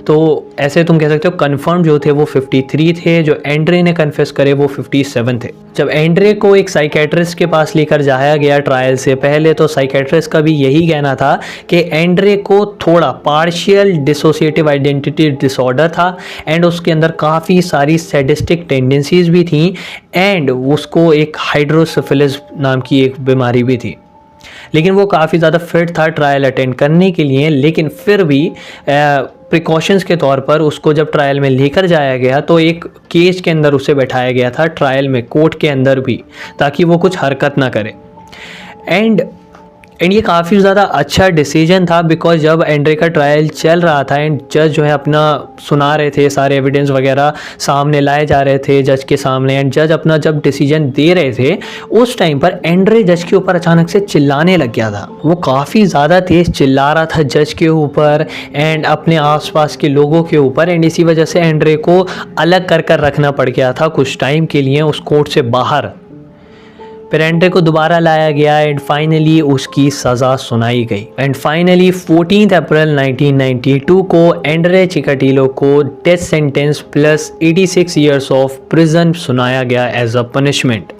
तो ऐसे तुम कह सकते हो कंफर्म जो थे वो 53 थे, जो एंड्रे ने कन्फेस करे वो 57 थे। जब एंड्रे को एक साइकेट्रिस्ट के पास लेकर जाया गया ट्रायल से पहले, तो साइकेट्रिस्ट का भी यही कहना था कि एंड्रे को थोड़ा पार्शियल डिसोसिएटिव आइडेंटिटी डिसऑर्डर था एंड उसके अंदर काफ़ी सारी सैडिस्टिक टेंडेंसीज भी थी एंड उसको एक हाइड्रोसिफिलिस नाम की एक बीमारी भी थी। लेकिन वो काफ़ी ज़्यादा फिट था ट्रायल अटेंड करने के लिए, लेकिन फिर भी प्रिकॉशंस के तौर पर उसको जब ट्रायल में लेकर जाया गया तो एक केज के अंदर उसे बैठाया गया था ट्रायल में, कोर्ट के अंदर भी, ताकि वो कुछ हरकत ना करे। एंड ये काफ़ी ज़्यादा अच्छा डिसीजन था बिकॉज जब एंड्रे का ट्रायल चल रहा था एंड जज जो है अपना सुना रहे थे, सारे एविडेंस वगैरह सामने लाए जा रहे थे जज के सामने, एंड जज अपना जब डिसीजन दे रहे थे उस टाइम पर एंड्रे जज के ऊपर अचानक से चिल्लाने लग गया था। वो काफ़ी ज़्यादा तेज़ चिल्ला रहा था जज के ऊपर एंड अपने आसपास के लोगों के ऊपर, एंड इसी वजह से एंड्रे को अलग कर रखना पड़ गया था कुछ टाइम के लिए उस कोर्ट से बाहर। फिर एंड्रे को दोबारा लाया गया एंड फाइनली उसकी सज़ा सुनाई गई। एंड फाइनली 14 अप्रैल 1992 को एंड्रे चिकाटिलो को death sentence plus 86 years of prison सुनाया गया एज अ पनिशमेंट।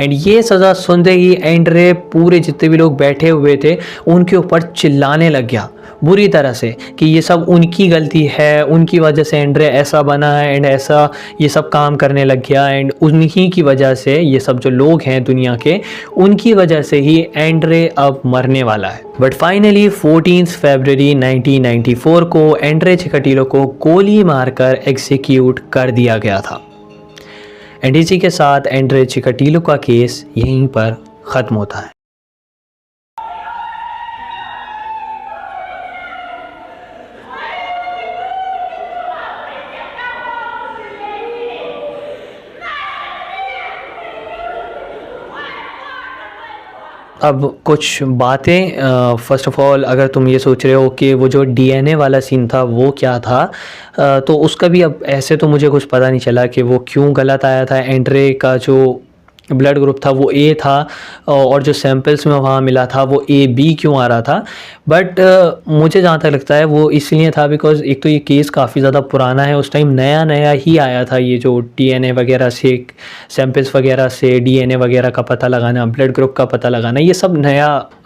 एंड ये सज़ा सुनते ही एंड्रे पूरे जितने भी लोग बैठे हुए थे उनके ऊपर चिल्लाने लग गया बुरी तरह से कि ये सब उनकी गलती है, उनकी वजह से एंड्रे ऐसा बना है एंड ऐसा ये सब काम करने लग गया एंड उन्हीं की वजह से, ये सब जो लोग हैं दुनिया के, उनकी वजह से ही एंड्रे अब मरने वाला है। बट फाइनली 14 फरवरी 1994 को एंड्रे चिकाटिलो को गोली मारकर एग्जीक्यूट कर दिया गया था। एंड इसी के साथ एंड्रे चिकाटिलो का केस यहीं पर ख़त्म होता है। अब कुछ बातें, फ़र्स्ट ऑफ़ ऑल अगर तुम ये सोच रहे हो कि वो जो डीएनए वाला सीन था वो क्या था, तो उसका भी अब ऐसे तो मुझे कुछ पता नहीं चला कि वो क्यों गलत आया था। एंड्रे का जो ब्लड ग्रुप था वो ए था और जो सैंपल्स में वहाँ मिला था वो AB क्यों आ रहा था। बट मुझे जहाँ तक लगता है वो इसलिए था बिकॉज़ एक तो ये केस काफ़ी ज़्यादा पुराना है, उस टाइम नया ही आया था ये जो DNA वगैरह से, सैंपल्स वगैरह से DNA वगैरह का पता लगाना, ब्लड ग्रुप का पता लगाना, ये सब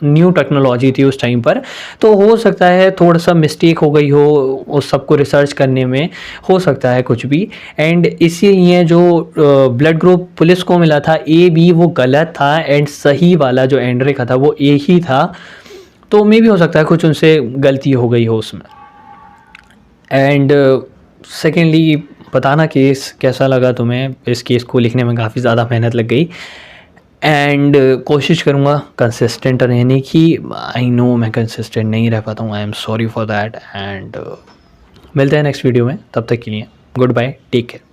न्यू टेक्नोलॉजी थी उस टाइम पर। तो हो सकता है थोड़ा सा मिस्टेक हो गई हो उस सबको रिसर्च करने में, हो सकता है कुछ भी। एंड इसीलिए जो ब्लड ग्रुप पुलिस को मिला था AB वो गलत था एंड सही वाला जो एंड्रे का था वो A ही था। तो मे भी हो सकता है कुछ उनसे गलती हो गई हो उसमें। एंड सेकेंडली बताना केस कैसा लगा तुम्हें। इस केस को लिखने में काफ़ी ज़्यादा मेहनत लग गई एंड कोशिश करूँगा कंसिस्टेंट रहने की। आई नो मैं कंसिस्टेंट नहीं रह पाता हूँ, I am sorry for that. And मिलते हैं नेक्स्ट वीडियो में, तब तक के लिए गुड बाय, टेक केयर।